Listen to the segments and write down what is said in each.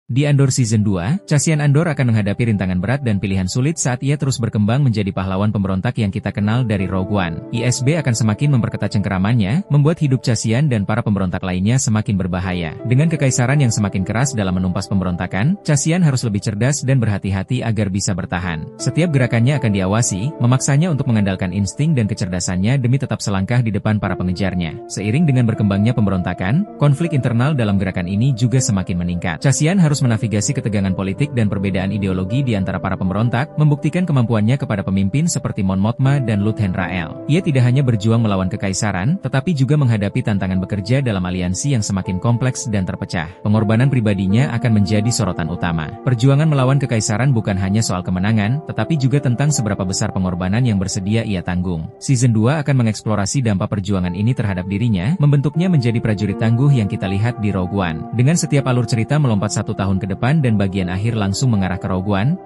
Di Andor Season 2, Cassian Andor akan menghadapi rintangan berat dan pilihan sulit saat ia terus berkembang menjadi pahlawan pemberontak yang kita kenal dari Rogue One. ISB akan semakin memperketat cengkeramannya, membuat hidup Cassian dan para pemberontak lainnya semakin berbahaya. Dengan kekaisaran yang semakin keras dalam menumpas pemberontakan, Cassian harus lebih cerdas dan berhati-hati agar bisa bertahan. Setiap gerakannya akan diawasi, memaksanya untuk mengandalkan insting dan kecerdasannya demi tetap selangkah di depan para pengejarnya. Seiring dengan berkembangnya pemberontakan, konflik internal dalam gerakan ini juga semakin meningkat. Cassian harus menavigasi ketegangan politik dan perbedaan ideologi di antara para pemberontak, membuktikan kemampuannya kepada pemimpin seperti Mon Mothma dan Lieutenant Rael. Ia tidak hanya berjuang melawan kekaisaran, tetapi juga menghadapi tantangan bekerja dalam aliansi yang semakin kompleks dan terpecah. Pengorbanan pribadinya akan menjadi sorotan utama. Perjuangan melawan kekaisaran bukan hanya soal kemenangan, tetapi juga tentang seberapa besar pengorbanan yang bersedia ia tanggung. Season 2 akan mengeksplorasi dampak perjuangan ini terhadap dirinya, membentuknya menjadi prajurit tangguh yang kita lihat di Rogue One. Dengan setiap alur cerita melompat 1 tahun ke depan dan bagian akhir langsung mengarah ke Rogue One,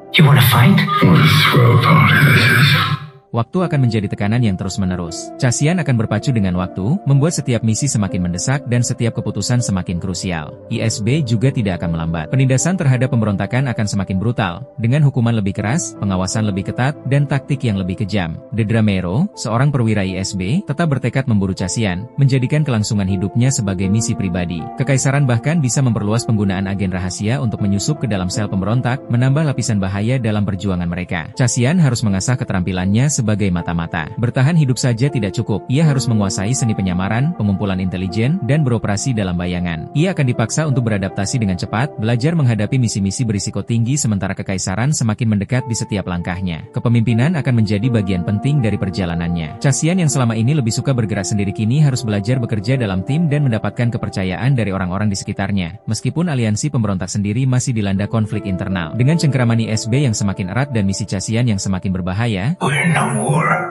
waktu akan menjadi tekanan yang terus-menerus. Cassian akan berpacu dengan waktu, membuat setiap misi semakin mendesak dan setiap keputusan semakin krusial. ISB juga tidak akan melambat. Penindasan terhadap pemberontakan akan semakin brutal, dengan hukuman lebih keras, pengawasan lebih ketat, dan taktik yang lebih kejam. Dedra Meero, seorang perwira ISB, tetap bertekad memburu Cassian, menjadikan kelangsungan hidupnya sebagai misi pribadi. Kekaisaran bahkan bisa memperluas penggunaan agen rahasia untuk menyusup ke dalam sel pemberontak, menambah lapisan bahaya dalam perjuangan mereka. Cassian harus mengasah keterampilannya sebagai mata-mata. Bertahan hidup saja tidak cukup, ia harus menguasai seni penyamaran, pengumpulan intelijen, dan beroperasi dalam bayangan. Ia akan dipaksa untuk beradaptasi dengan cepat, belajar menghadapi misi-misi berisiko tinggi sementara kekaisaran semakin mendekat di setiap langkahnya. Kepemimpinan akan menjadi bagian penting dari perjalanannya. Cassian yang selama ini lebih suka bergerak sendiri kini harus belajar bekerja dalam tim dan mendapatkan kepercayaan dari orang-orang di sekitarnya. Meskipun aliansi pemberontak sendiri masih dilanda konflik internal. Dengan cengkeraman ISB yang semakin erat dan misi Cassian yang semakin berbahaya, We're no more.